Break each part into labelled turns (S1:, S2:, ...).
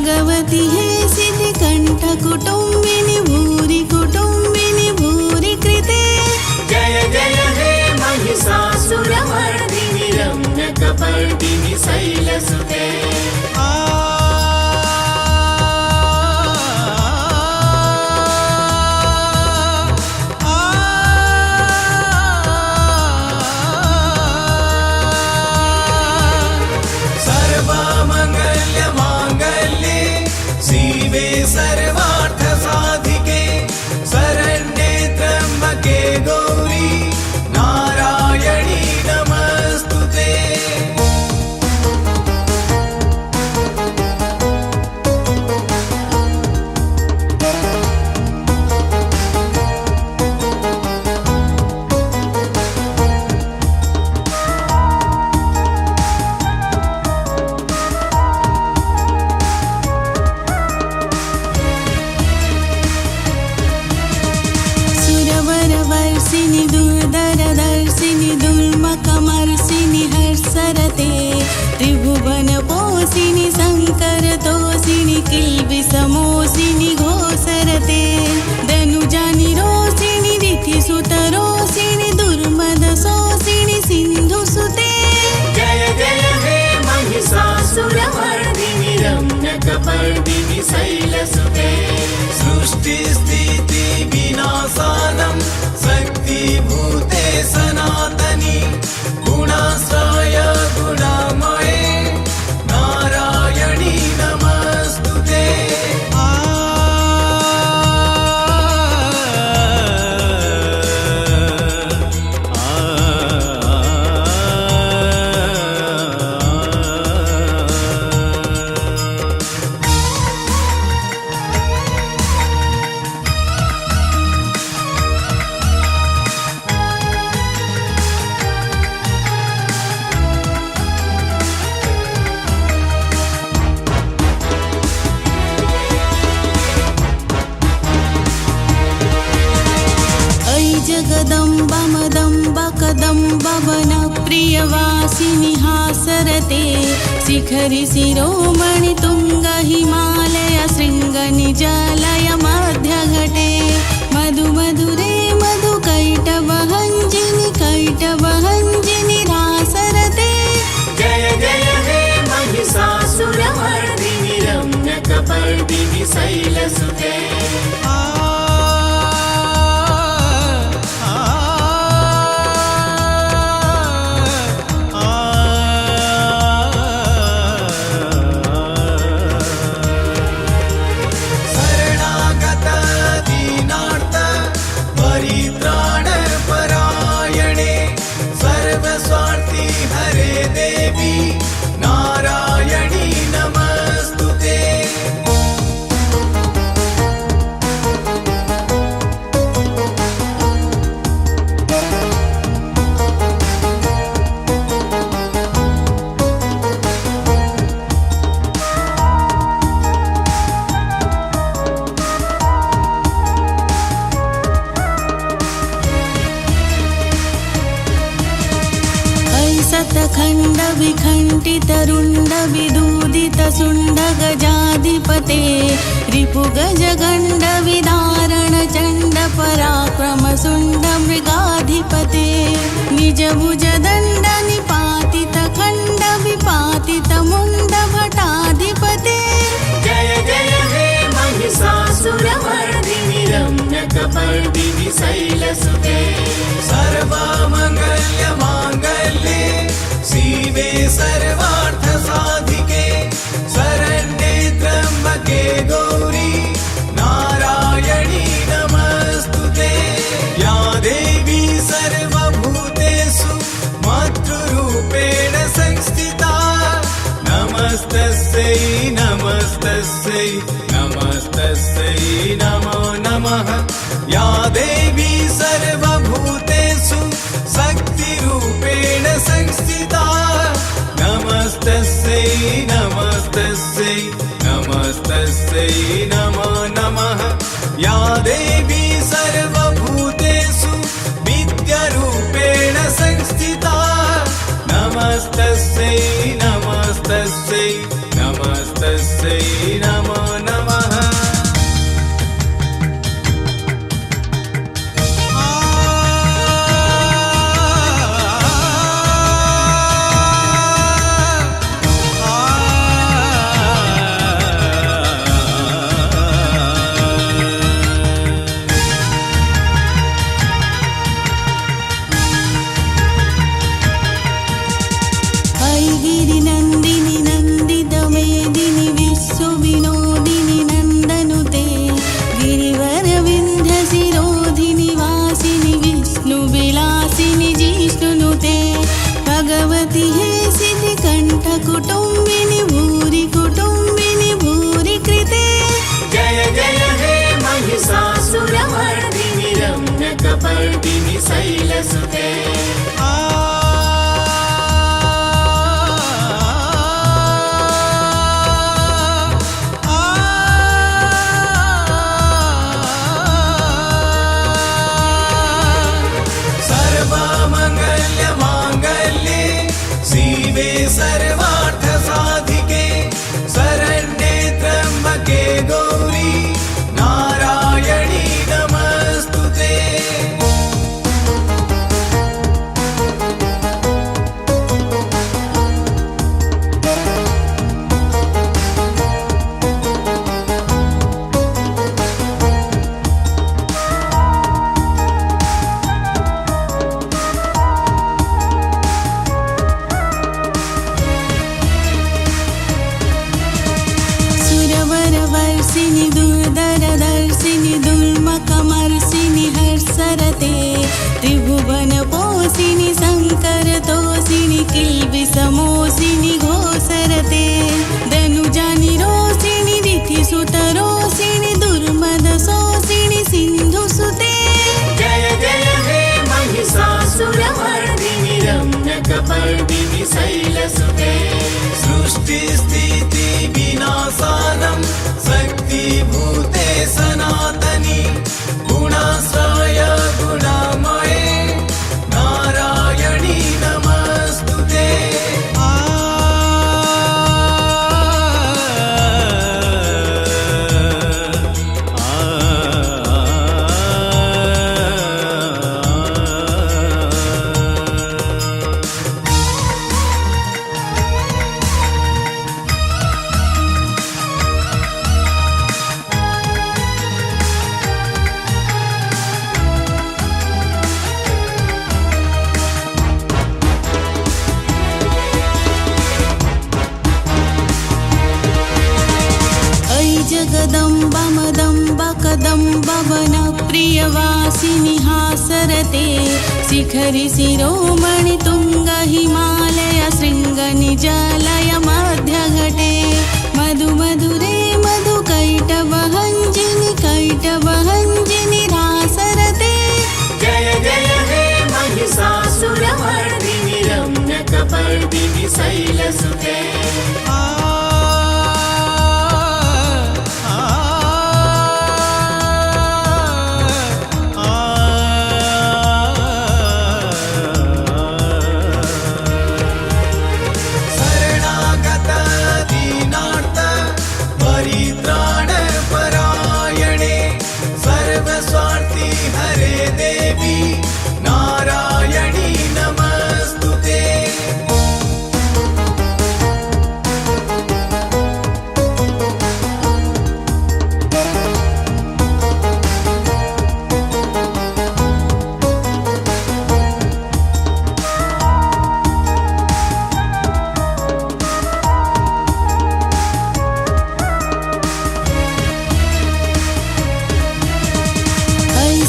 S1: भगवती हे सिद्धिकण्ठ कुटुम्बिनि भूरि कुटुम्बिनि भूरि कृते।
S2: जय जय हे महिषासुरमर्दिनि रम्यकपर्दिनि शैलसुते।
S3: सर्वार्थ साधिके शरण्ये त्र्यंबके गौरी नारायणी नमस्तुते।
S1: वर्षिणि दुर्धरदर्शिनि दुर्मकमर्षिणि हर्षरते। त्रिभुवनपोषिणि शङ्करतोषिणि किल्बिषमोषिणि घोषरते। धनुजानि रोषिणि ऋथिसुतरोषिणि दुर्मदशोषिणि सिन्धुसुते।
S2: जय जय हे महिषासुरमर्दिनि रम्यकपर्दिनि शैलसुते।
S3: सृष्टिस्थिति विनाशानं शक्तिभूते सनातनी गुणाश्रय गुणमये नारायणी नमस्तुते।
S1: जगदम्ब मदम्ब कदम्ब वनप्रियवासिनि हासरते। शिखरि शिरोमणि तुङ्ग हिमालय शृङ्ग निजालय मध्यघटे। मधु मधुरे मधु कैटवहञ्जिनि कैटवहञ्जिनि रासरते।
S2: जय जय हे महिषासुरमर्दिनि रम्यकपर्दिनि शैलसुते।
S3: परित्राणपरायणे सर्वस्वार्थी हरे देवी नारायणी नमस्तुते।
S1: शतखण्ड विखण्डित रुण्ड विदूदित शुण्ड गजाधिपते। रिपुगज गण्ड विदारण चण्ड पराक्रम शुण्ड मृगाधिपते। निज भुज दण्ड निपातित खण्ड विपातित मुण्ड भटाधिपते।
S2: जय जय हे महिषासुरमर्दिनि रम्यकपर्दिनि शैलसुते।
S3: सर्वमङ्गल्य माङ्गल्ये शिवे सर्वार्थ साधिके शरण्ये त्र्यंबके गौरी नारायणी नमस्तुते। या देवी सर्वभूतेषु मातृरूपेण संस्थिता नमस्तस्यै नमस्तस्यै नमस्तस्यै नमो नमः। या देवी सर्वभूतेषु शक्तिरूपेण संस्थिता नमस्तस्यै नमस्तस्यै नमस्तस्यै नमो नमः। या देवी सर्वभूतेषु विद्यारूपेण संस्थिता नमस्तस्यै नमस्तस्यै नमस्तस्यै नमो
S1: वासिनि दुर्धरदर्शिनि दुर्मकमर्षिनि हर्षरते त्रिभुवनपोषिनि शङ्करतोषिनि किल्बिषमोषिनि घोषरते धनुजानि रोषिणि ऋथिसुतरोषिणि दुर्मदशोषिणि सिन्धुसुते
S2: जय जय हे महिषासुरमर्दिनि रम्यकपर्दिनि शैलसुते
S3: सृष्टिस्थिति विनाशानं शक्तिभूते सनातनी गुणाश्रय गुणमये नारायणी नमस्तुते
S1: जगदम्ब मदम्ब कदम्ब वनप्रियवासिनि हासरते शिखरि शिरोमणि तुङ्ग हिमालय शृङ्ग निजालय मध्यघटे मधु मधुरे मधु कैटवहञ्जिनि कैटवहञ्जिनि रासरते
S2: जय जय हे महिषासुरमर्दिनि रम्यकपर्दिनि शैलसुते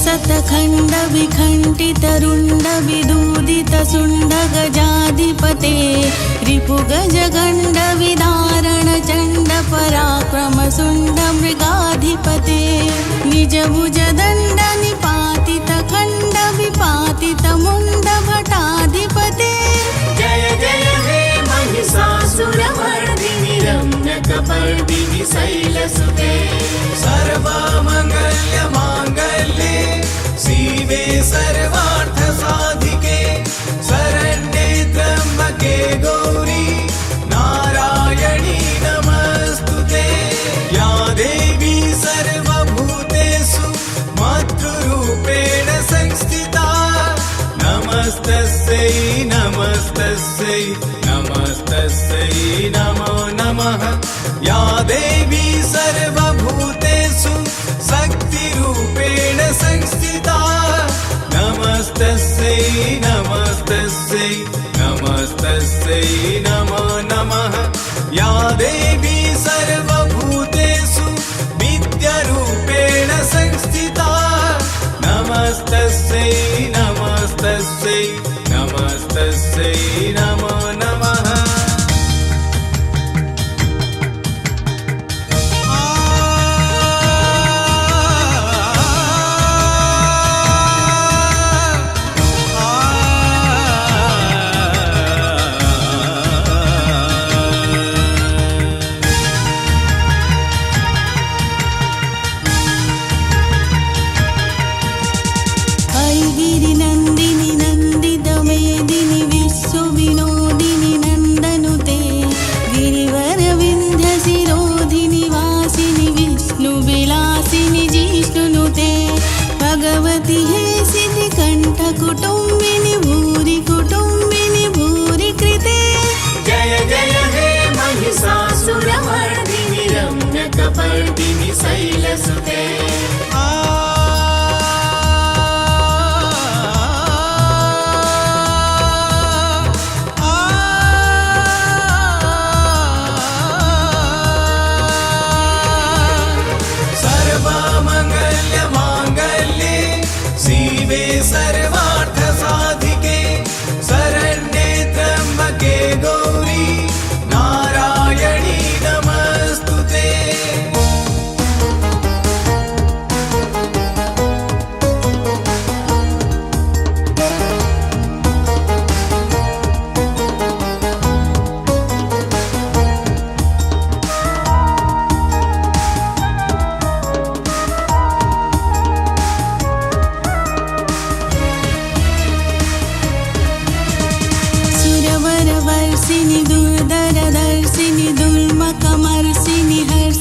S1: शतखण्ड विखण्डितरुण्ड विदूदित शुण्ड गजाधिपते रिपुगजगण्ड विदारण चण्ड पराक्रम शुण्ड मृगाधिपते निजभुजदण्ड निपातित खण्ड विपातित मुण्ड भटाधिपते
S2: जय जय हे महिषासुरमर्दिनि रम्यकपर्दिनि शैलसुते
S3: सर्वमङ्गल्य माङ्गल्ये शिवे सर्वार्थसाधिके शरण्ये त्र्यम्बके गौरी नारायणी नमस्तुते या देवी सर्वभूतेषु मातृरूपेण संस्थिता नमस्तस्यै नमस्तस्यै नमस्तस्यै नमो नमः या देवी सर्वभूतेषु शक्तिरूपेण संस्थिता नमस्तस्यै नमस्तस्यै नमस्तस्यै नमो नमः या देवी सर्वभूतेषु विद्यारूपेण संस्थिता नमस्तस्यै नमस्तस्यै नमस्तस्यै नमो नमः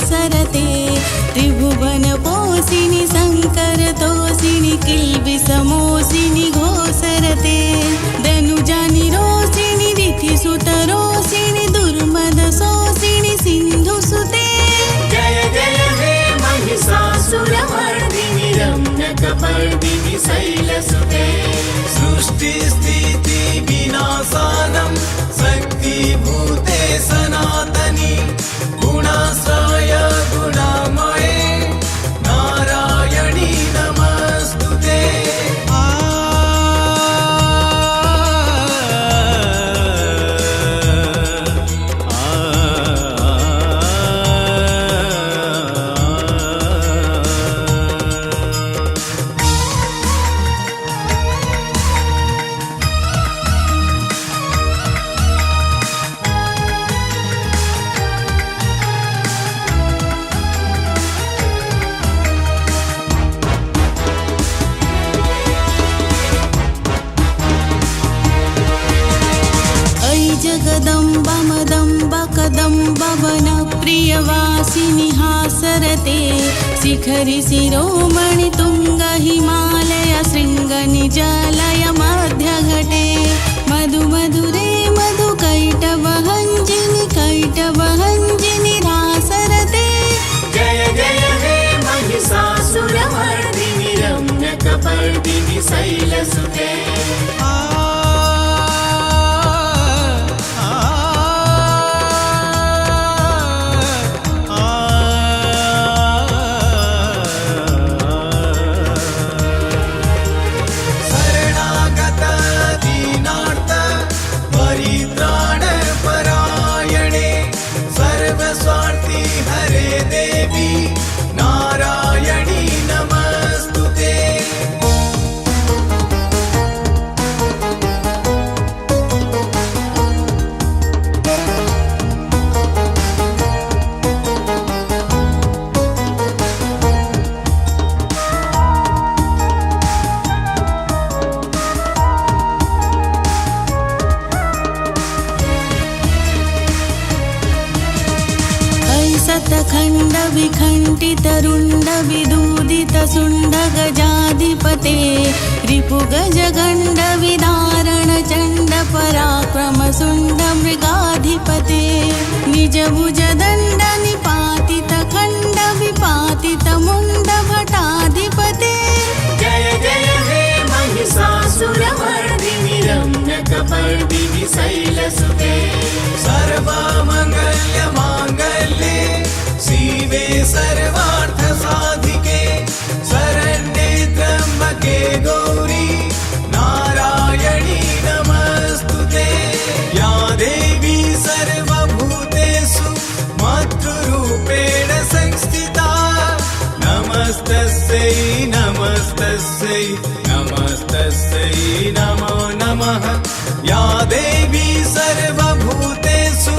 S1: सरते त्रिभुवनपोषिणि शङ्करतोषिणि किल्बिषमोषिणि घोषरते धनुजानि रोषिणि रीतिसुतरोषिणि दुर्मदशोषिणि सिन्धुसुते
S2: जय जय हे महिषासुरमर्दिनि रम्यकपर्दिनि शैलसुते
S3: सृष्टिस्थिति विनाशानं शक्तिभूते सनातनी गुणाश्रय गुणामये नारायणी नमस्तुते
S1: जगदम्ब मदम्ब कदम्ब वन प्रियवासिनि हासरते शिखरि शिरोमणि तुङ्ग हिमालय शृङ्ग निजालय मध्यघटे मधु मधुरे मधु कैटवहञ्जिनि रासरते
S2: जय जय हे महिषासुरमर्दिनि रम्यकपर्दिनि शैलसुते
S1: शतखण्ड विखण्डितरुण्ड विदूदित शुण्ड गजाधिपते रिपुगजगण्ड विदारण चण्ड पराक्रम शुण्ड मृगाधिपते निजभुज दण्ड निपातित खण्ड विपातित मुण्ड भटाधिपते
S2: जय जय हे महिषासुरमर्दिनि रम्यकपर्दिनि शैलसुते
S3: सर्वमङ्गल्य माङ्गल्ये शिवे सर्वार्थ साधिके शरण्ये त्र्यम्बके गौरी नारायणी नमस्तुते या देवी सर्वभूतेषु मातृरूपेण संस्थिता नमस्तस्यै नमस्तस्यै नमस्तस्यै नमो नमः या देवी सर्वभूतेषु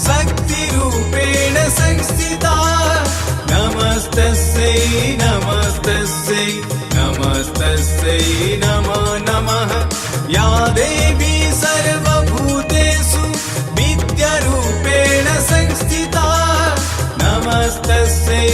S3: शक्तिरूपेण संस्थिता नमस्तस्यै नमस्तस्यै नमस्तस्यै नमो नमः या देवी सर्वभूतेषु विद्यारूपेण संस्थिता नमस्तस्यै